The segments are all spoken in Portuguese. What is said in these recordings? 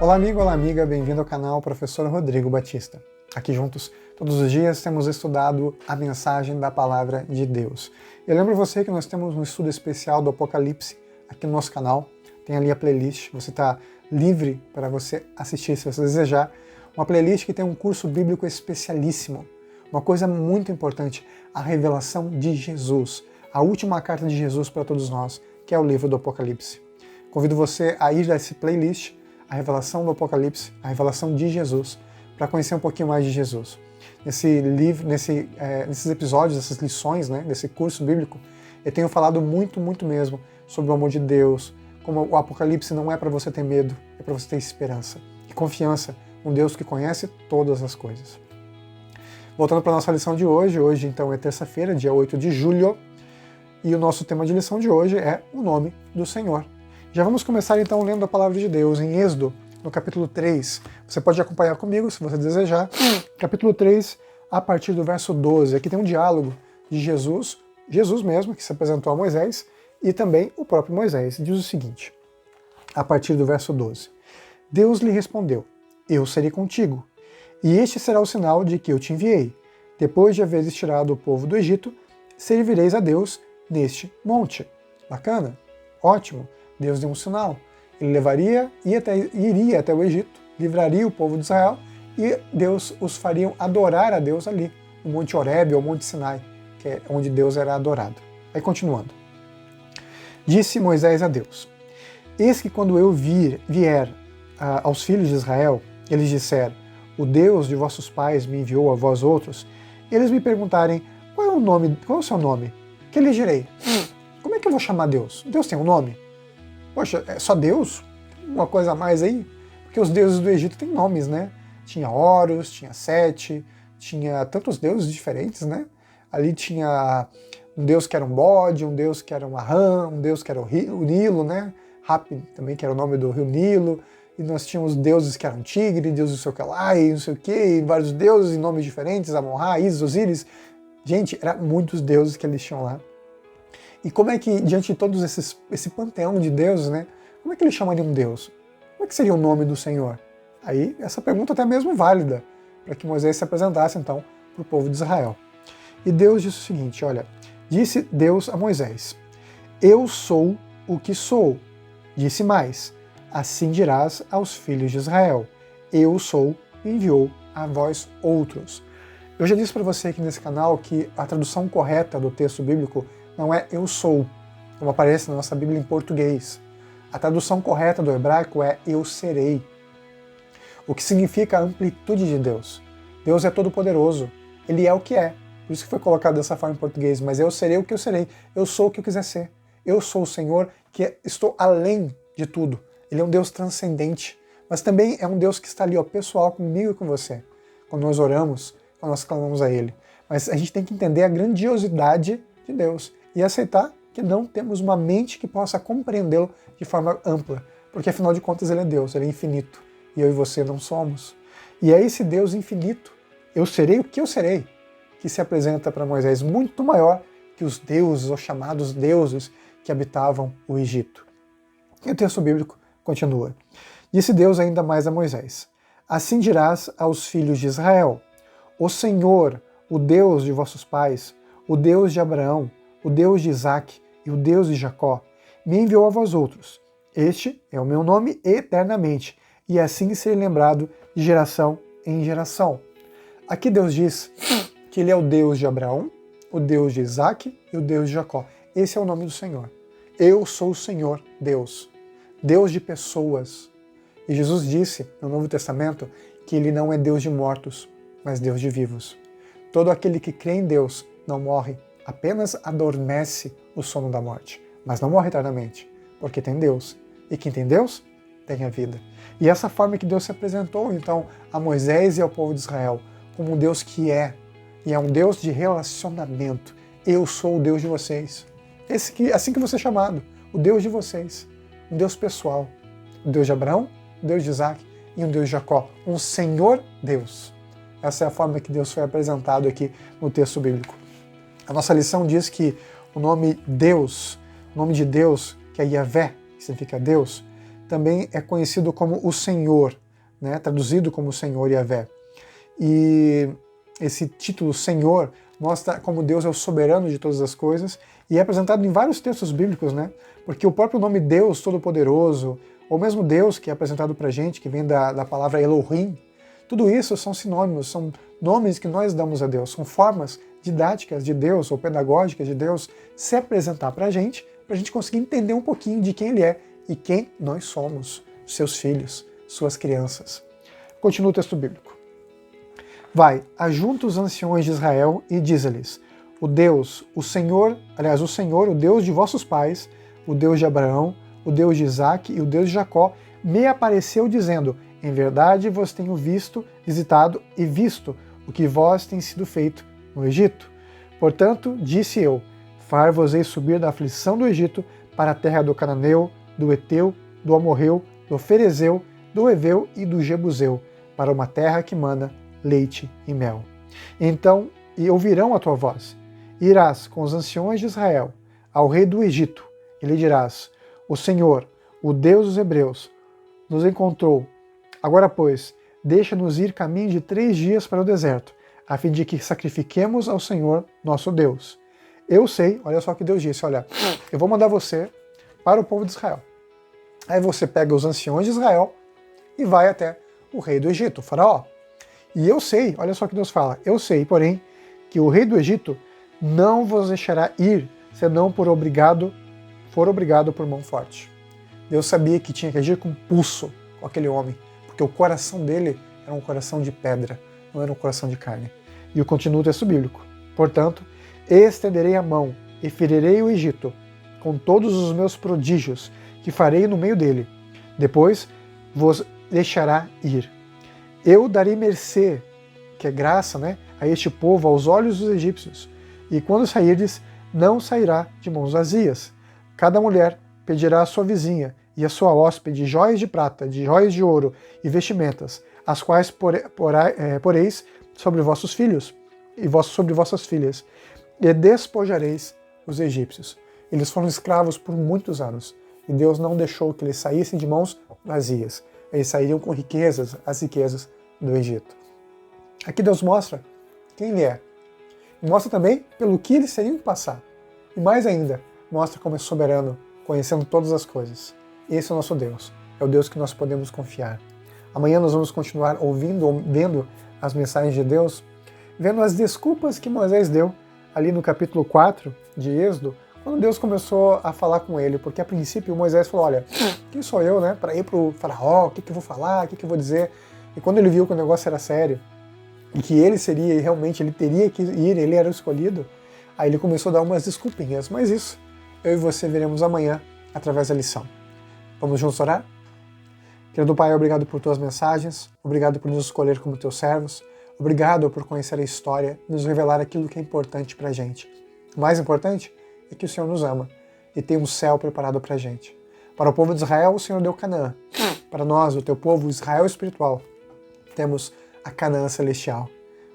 Olá amigo, olá amiga, bem-vindo ao canal Professor Rodrigo Batista. Aqui juntos, todos os dias, temos estudado a mensagem da Palavra de Deus. Eu lembro você que nós temos um estudo especial do Apocalipse aqui no nosso canal. Tem ali a playlist, você está livre para você assistir se você desejar. Uma playlist que tem um curso bíblico especialíssimo. Uma coisa muito importante, a revelação de Jesus. A última carta de Jesus para todos nós, que é o livro do Apocalipse. Convido você a ir a esse playlist, a revelação do Apocalipse, a revelação de Jesus, para conhecer um pouquinho mais de Jesus. Nesse livro, nesses episódios, essas lições, desse curso bíblico, eu tenho falado muito mesmo sobre o amor de Deus, como o Apocalipse não é para você ter medo, é para você ter esperança e confiança num Deus que conhece todas as coisas. Voltando para a nossa lição de hoje então é terça-feira, dia 8 de julho, e o nosso tema de lição de hoje é o nome do Senhor. Já vamos começar então lendo a palavra de Deus em Êxodo, no capítulo 3. Você pode acompanhar comigo se você desejar. Capítulo 3, a partir do verso 12. Aqui tem um diálogo de Jesus mesmo, que se apresentou a Moisés, e também o próprio Moisés. Diz o seguinte, a partir do verso 12. Deus lhe respondeu, eu serei contigo, e este será o sinal de que eu te enviei. Depois de haveres tirado o povo do Egito, servireis a Deus neste monte. Bacana? Ótimo. Deus deu um sinal. Ele iria até o Egito, livraria o povo de Israel e Deus os faria adorar a Deus ali, no Monte Horebe ou Monte Sinai, que é onde Deus era adorado. Aí continuando. Disse Moisés a Deus, eis que quando eu vier aos filhos de Israel, eles disseram, o Deus de vossos pais me enviou a vós outros, eles me perguntarem, qual é o seu nome? Que lhes direi? Como é que eu vou chamar Deus? Deus tem um nome? Poxa, é só Deus? Uma coisa a mais aí? Porque os deuses do Egito têm nomes, né? Tinha Horus, tinha Sete, tinha tantos deuses diferentes, né? Ali tinha um deus que era um bode, um deus que era uma rã, um deus que era o Nilo, né? Hapi também, que era o nome do rio Nilo. E nós tínhamos deuses que eram tigre, deuses não sei o que lá, e não sei o que, e vários deuses em nomes diferentes, Amon-Ra, Ísis, Osíris. Gente, eram muitos deuses que eles tinham lá. E como é que, diante de todos esse panteão de deuses, né, como é que ele chamaria um Deus? Como é que seria o nome do Senhor? Aí, essa pergunta até mesmo válida, para que Moisés se apresentasse, então, para o povo de Israel. E Deus disse o seguinte, olha, disse Deus a Moisés, eu sou o que sou. Disse mais, assim dirás aos filhos de Israel, eu sou, enviou a vós outros. Eu já disse para você aqui nesse canal que a tradução correta do texto bíblico não é eu sou, como aparece na nossa Bíblia em português. A tradução correta do hebraico é eu serei, o que significa a amplitude de Deus. Deus é todo-poderoso, Ele é o que é, por isso que foi colocado dessa forma em português, mas eu serei o que eu serei, eu sou o que eu quiser ser. Eu sou o Senhor que estou além de tudo. Ele é um Deus transcendente, mas também é um Deus que está ali, ó, pessoal, comigo e com você. Quando nós oramos, quando nós clamamos a Ele. Mas a gente tem que entender a grandiosidade de Deus e aceitar que não temos uma mente que possa compreendê-lo de forma ampla, porque afinal de contas Ele é Deus, Ele é infinito, e eu e você não somos. E é esse Deus infinito, eu serei o que eu serei, que se apresenta para Moisés muito maior que os deuses, os chamados deuses que habitavam o Egito. E o texto bíblico continua. Disse Deus ainda mais a Moisés, assim dirás aos filhos de Israel, o Senhor, o Deus de vossos pais, o Deus de Abraão, o Deus de Isaque e o Deus de Jacó, me enviou a vós outros. Este é o meu nome eternamente, e assim serei lembrado de geração em geração. Aqui Deus diz que Ele é o Deus de Abraão, o Deus de Isaque e o Deus de Jacó. Esse é o nome do Senhor. Eu sou o Senhor, Deus. Deus de pessoas. E Jesus disse no Novo Testamento que Ele não é Deus de mortos, mas Deus de vivos. Todo aquele que crê em Deus não morre, apenas adormece o sono da morte, mas não morre eternamente, porque tem Deus. E quem tem Deus, tem a vida. E essa forma que Deus se apresentou, então, a Moisés e ao povo de Israel, como um Deus que é, e é um Deus de relacionamento. Eu sou o Deus de vocês. Assim que você é chamado, o Deus de vocês. Um Deus pessoal. O Deus de Abraão, o Deus de Isaque e um Deus de Jacó. Um Senhor Deus. Essa é a forma que Deus foi apresentado aqui no texto bíblico. A nossa lição diz que o nome Deus, o nome de Deus, que é Yahvé, que significa Deus, também é conhecido como o Senhor, né? Traduzido como Senhor Yahvé. E esse título Senhor mostra como Deus é o soberano de todas as coisas e é apresentado em vários textos bíblicos, né? Porque o próprio nome Deus Todo-Poderoso, ou mesmo Deus que é apresentado para a gente, que vem da palavra Elohim, tudo isso são sinônimos, são nomes que nós damos a Deus, são formas didáticas de Deus ou pedagógicas de Deus se apresentar para a gente conseguir entender um pouquinho de quem Ele é e quem nós somos, seus filhos, suas crianças. Continua o texto bíblico. Vai, ajunta os anciões de Israel e diz-lhes: o Deus, o Senhor, o Deus de vossos pais, o Deus de Abraão, o Deus de Isaque e o Deus de Jacó, me apareceu dizendo: em verdade vos tenho visitado e visto o que vós tem sido feito no Egito. Portanto, disse eu: far-vos-ei subir da aflição do Egito para a terra do Cananeu, do Eteu, do Amorreu, do Ferezeu, do Eveu e do Jebuseu, para uma terra que mana leite e mel. Então ouvirão a tua voz. Irás com os anciões de Israel ao rei do Egito e lhe dirás: o Senhor, o Deus dos Hebreus, nos encontrou. Agora, pois, deixa-nos ir caminho de 3 dias para o deserto, a fim de que sacrifiquemos ao Senhor nosso Deus. Eu sei, olha só o que Deus disse, olha, eu vou mandar você para o povo de Israel. Aí você pega os anciões de Israel e vai até o rei do Egito, o faraó. E eu sei, olha só o que Deus fala, eu sei, porém, que o rei do Egito não vos deixará ir, senão for obrigado por mão forte. Deus sabia que tinha que agir com pulso com aquele homem, porque o coração dele era um coração de pedra, não era um coração de carne. E eu continuo o texto bíblico. Portanto, estenderei a mão e ferirei o Egito com todos os meus prodígios que farei no meio dele. Depois vos deixará ir. Eu darei mercê, que é graça, né, a este povo aos olhos dos egípcios. E quando sairdes, não sairá de mãos vazias. Cada mulher pedirá à sua vizinha e à sua hóspede joias de prata, de joias de ouro e vestimentas, as quais poreis sobre vossos filhos e sobre vossas filhas, e despojareis os egípcios. Eles foram escravos por muitos anos, e Deus não deixou que eles saíssem de mãos vazias. Eles sairiam com riquezas, as riquezas do Egito. Aqui Deus mostra quem Ele é. E mostra também pelo que eles teriam que passar. E mais ainda, mostra como é soberano, conhecendo todas as coisas. Esse é o nosso Deus. É o Deus que nós podemos confiar. Amanhã nós vamos continuar vendo as mensagens de Deus, vendo as desculpas que Moisés deu ali no capítulo 4 de Êxodo, quando Deus começou a falar com ele, porque a princípio Moisés falou: olha, quem sou eu, né, para ir para o faraó, o que eu vou falar, o que eu vou dizer? E quando ele viu que o negócio era sério, e que ele seria, e realmente ele teria que ir, ele era o escolhido, aí ele começou a dar umas desculpinhas, mas isso eu e você veremos amanhã através da lição. Vamos juntos orar? Querido Pai, obrigado por tuas mensagens, obrigado por nos escolher como teus servos, obrigado por conhecer a história, nos revelar aquilo que é importante pra gente. O mais importante é que o Senhor nos ama e tem um céu preparado pra gente. Para o povo de Israel, o Senhor deu Canaã. Para nós, o teu povo, Israel espiritual, temos a Canaã celestial.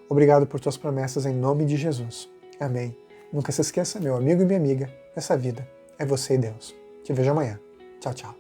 Obrigado por tuas promessas em nome de Jesus. Amém. Nunca se esqueça, meu amigo e minha amiga, essa vida é você e Deus. Te vejo amanhã. Tchau, tchau.